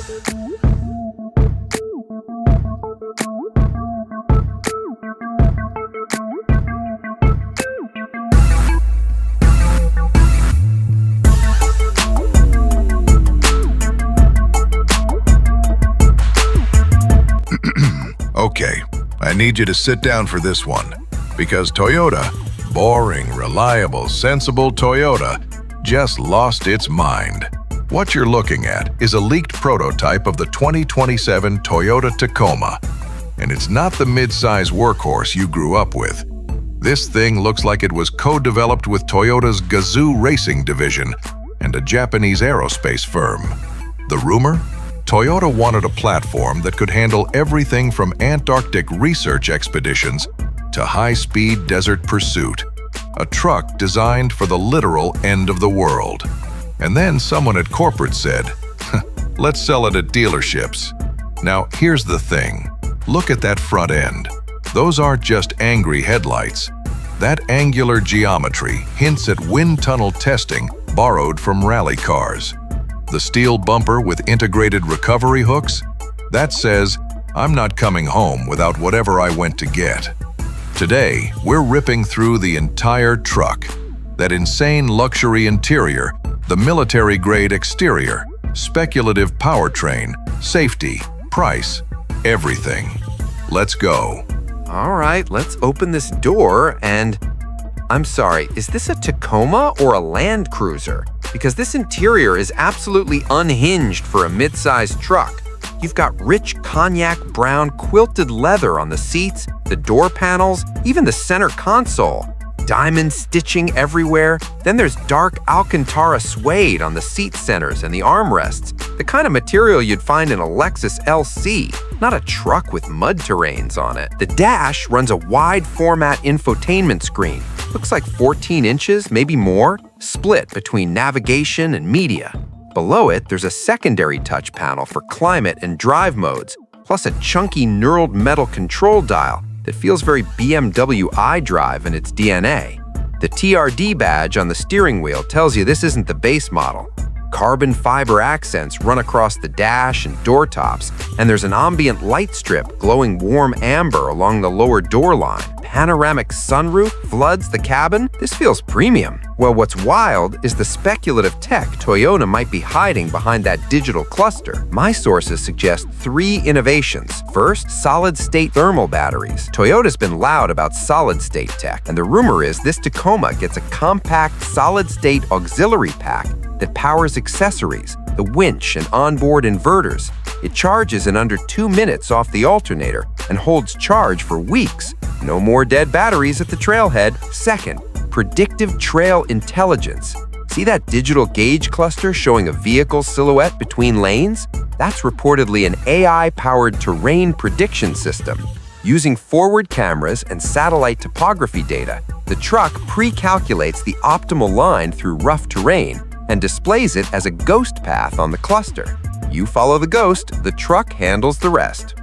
Okay, I need you to sit down for this one, because Toyota, boring, reliable, sensible Toyota, just lost its mind. What you're looking at is a leaked prototype of the 2027 Toyota Tacoma, and it's not the mid-size workhorse you grew up with. This thing looks like it was co-developed with Toyota's Gazoo Racing division and a Japanese aerospace firm. The rumor? Toyota wanted a platform that could handle everything from Antarctic research expeditions to high-speed desert pursuit. A truck designed for the literal end of the world. And then someone at corporate said, let's sell it at dealerships. Now, here's the thing. Look at that front end. Those aren't just angry headlights. That angular geometry hints at wind tunnel testing borrowed from rally cars. The steel bumper with integrated recovery hooks? That says, I'm not coming home without whatever I went to get. Today, we're ripping through the entire truck. That insane luxury interior, the military-grade exterior, speculative powertrain, safety, price, everything. Let's go. All right, let's open this door and... I'm sorry, is this a Tacoma or a Land Cruiser? Because this interior is absolutely unhinged for a mid-sized truck. You've got rich cognac-brown quilted leather on the seats, the door panels, even the center console. Diamond stitching everywhere. Then there's dark Alcantara suede on the seat centers and the armrests, the kind of material you'd find in a Lexus LC, not a truck with mud terrains on it. The dash runs a wide-format infotainment screen. Looks like 14 inches, maybe more, split between navigation and media. Below it, there's a secondary touch panel for climate and drive modes, plus a chunky knurled metal control dial that feels very BMW iDrive in its DNA. The TRD badge on the steering wheel tells you this isn't the base model. Carbon fiber accents run across the dash and door tops, and there's an ambient light strip glowing warm amber along the lower door line. Panoramic sunroof floods the cabin. This feels premium. Well, what's wild is the speculative tech Toyota might be hiding behind that digital cluster. My sources suggest 3 innovations. First, solid-state thermal batteries. Toyota's been loud about solid-state tech, and the rumor is this Tacoma gets a compact solid-state auxiliary pack that powers accessories, the winch and onboard inverters. It charges in under 2 minutes off the alternator and holds charge for weeks. No more dead batteries at the trailhead. Second, Predictive Trail Intelligence. See that digital gauge cluster showing a vehicle silhouette between lanes? That's reportedly an AI-powered terrain prediction system. Using forward cameras and satellite topography data, the truck pre-calculates the optimal line through rough terrain and displays it as a ghost path on the cluster. You follow the ghost, the truck handles the rest.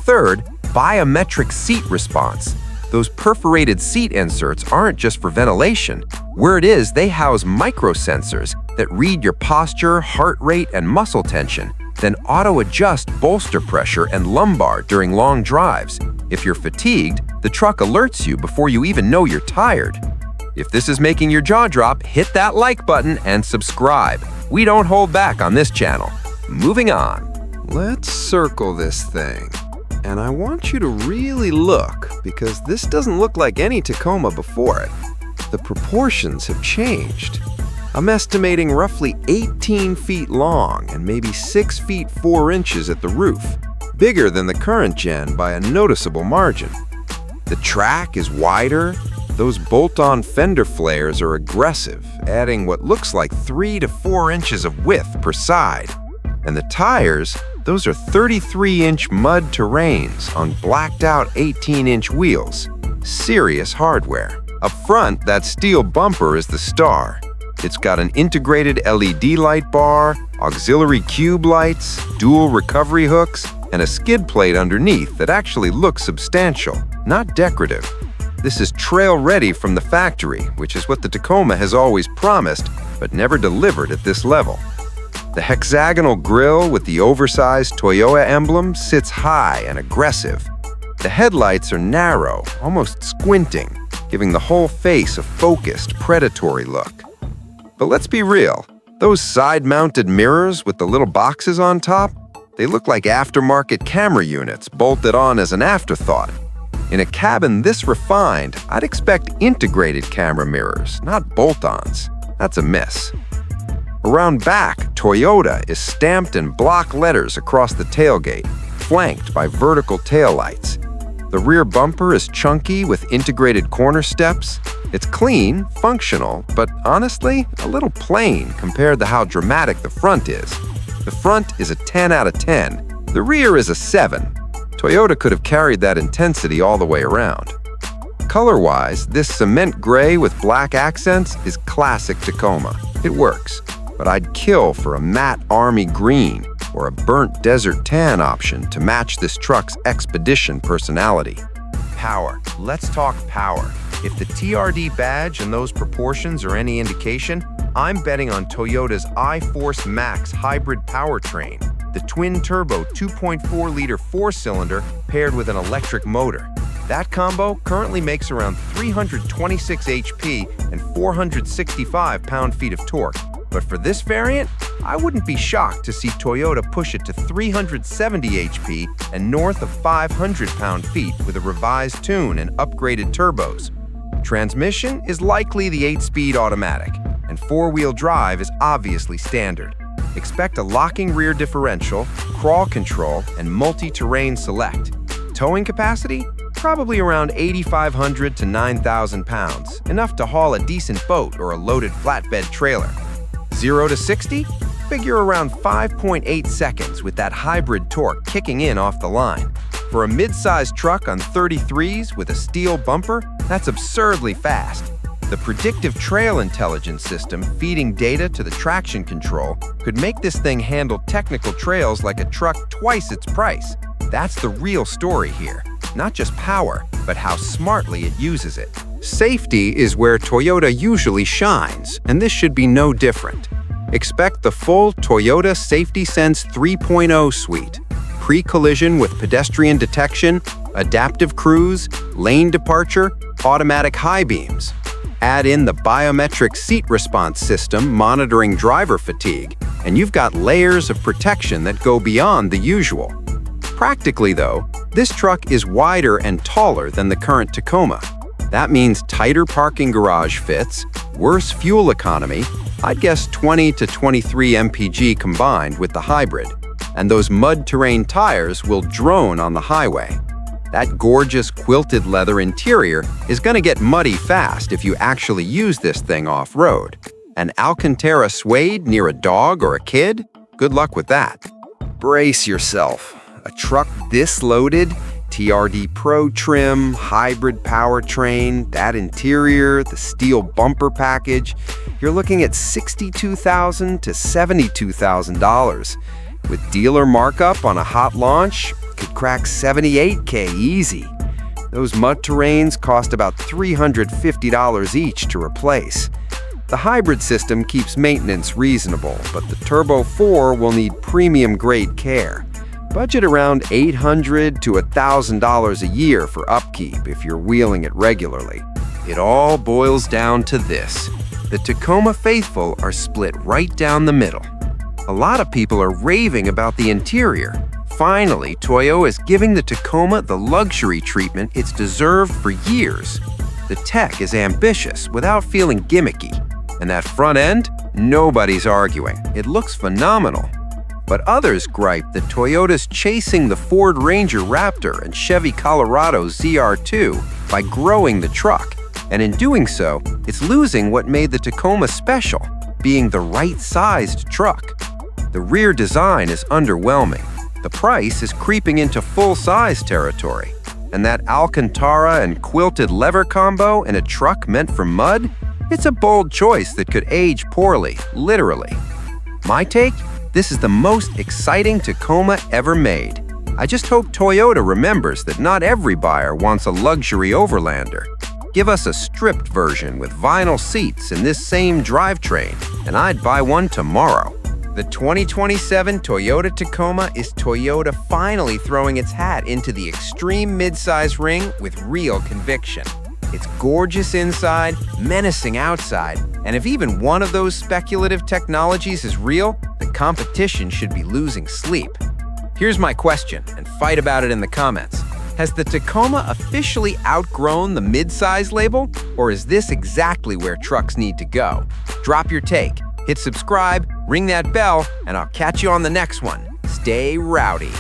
Third, biometric seat response. Those perforated seat inserts aren't just for ventilation. Where it is, they house microsensors that read your posture, heart rate, and muscle tension, then auto-adjust bolster pressure and lumbar during long drives. If you're fatigued, the truck alerts you before you even know you're tired. If this is making your jaw drop, hit that like button and subscribe. We don't hold back on this channel. Moving on. Let's circle this thing. And I want you to really look, because this doesn't look like any Tacoma before it. The proportions have changed. I'm estimating roughly 18 feet long and maybe 6 feet 4 inches at the roof, bigger than the current gen by a noticeable margin. The track is wider. Those bolt-on fender flares are aggressive, adding what looks like 3 to 4 inches of width per side. And the tires, those are 33-inch mud terrains on blacked-out 18-inch wheels. Serious hardware. Up front, that steel bumper is the star. It's got an integrated LED light bar, auxiliary cube lights, dual recovery hooks, and a skid plate underneath that actually looks substantial, not decorative. This is trail-ready from the factory, which is what the Tacoma has always promised, but never delivered at this level. The hexagonal grille with the oversized Toyota emblem sits high and aggressive. The headlights are narrow, almost squinting, giving the whole face a focused, predatory look. But let's be real, those side-mounted mirrors with the little boxes on top, they look like aftermarket camera units bolted on as an afterthought. In a cabin this refined, I'd expect integrated camera mirrors, not bolt-ons. That's a miss. Around back, Toyota is stamped in block letters across the tailgate, flanked by vertical taillights. The rear bumper is chunky with integrated corner steps. It's clean, functional, but honestly, a little plain compared to how dramatic the front is. The front is a 10 out of 10. The rear is a 7. Toyota could have carried that intensity all the way around. Color-wise, this cement gray with black accents is classic Tacoma. It works, but I'd kill for a matte army green or a burnt desert tan option to match this truck's expedition personality. Power. Let's talk power. If the TRD badge and those proportions are any indication, I'm betting on Toyota's iForce Max hybrid powertrain, the twin-turbo 2.4-liter four-cylinder paired with an electric motor. That combo currently makes around 326 HP and 465 pound-feet of torque. But for this variant, I wouldn't be shocked to see Toyota push it to 370 HP and north of 500 pound-feet with a revised tune and upgraded turbos. Transmission is likely the 8-speed automatic, and four-wheel drive is obviously standard. Expect a locking rear differential, crawl control, and multi-terrain select. Towing capacity? Probably around 8,500 to 9,000 pounds, enough to haul a decent boat or a loaded flatbed trailer. 0 to 60? Figure around 5.8 seconds with that hybrid torque kicking in off the line. For a mid-sized truck on 33s with a steel bumper, that's absurdly fast. The Predictive Trail Intelligence system feeding data to the traction control could make this thing handle technical trails like a truck twice its price. That's the real story here. Not just power, but how smartly it uses it. Safety is where Toyota usually shines, and this should be no different. Expect the full Toyota Safety Sense 3.0 suite. Pre-collision with pedestrian detection, adaptive cruise, lane departure, automatic high beams. Add in the biometric seat response system monitoring driver fatigue, and you've got layers of protection that go beyond the usual. Practically, though, this truck is wider and taller than the current Tacoma. That means tighter parking garage fits, worse fuel economy, I'd guess 20 to 23 mpg combined with the hybrid, and those mud terrain tires will drone on the highway. That gorgeous quilted leather interior is gonna get muddy fast if you actually use this thing off-road. An Alcantara suede near a dog or a kid? Good luck with that. Brace yourself. A truck this loaded, TRD Pro trim, hybrid powertrain, that interior, the steel bumper package, you're looking at $62,000 to $72,000. With dealer markup on a hot launch, could crack $78K easy. Those mud terrains cost about $350 each to replace. The hybrid system keeps maintenance reasonable, but the Turbo 4 will need premium-grade care. Budget around $800 to $1,000 a year for upkeep if you're wheeling it regularly. It all boils down to this. The Tacoma faithful are split right down the middle. A lot of people are raving about the interior. Finally, Toyota is giving the Tacoma the luxury treatment it's deserved for years. The tech is ambitious without feeling gimmicky. And that front end? Nobody's arguing. It looks phenomenal. But others gripe that Toyota's chasing the Ford Ranger Raptor and Chevy Colorado ZR2 by growing the truck. And in doing so, it's losing what made the Tacoma special, being the right-sized truck. The rear design is underwhelming. The price is creeping into full-size territory. And that Alcantara and quilted lever combo in a truck meant for mud? It's a bold choice that could age poorly, literally. My take? This is the most exciting Tacoma ever made. I just hope Toyota remembers that not every buyer wants a luxury overlander. Give us a stripped version with vinyl seats in this same drivetrain, and I'd buy one tomorrow. The 2027 Toyota Tacoma is Toyota finally throwing its hat into the extreme midsize ring with real conviction. It's gorgeous inside, menacing outside, and if even one of those speculative technologies is real, the competition should be losing sleep. Here's my question, and fight about it in the comments. Has the Tacoma officially outgrown the midsize label, or is this exactly where trucks need to go? Drop your take, hit subscribe, ring that bell, and I'll catch you on the next one. Stay rowdy.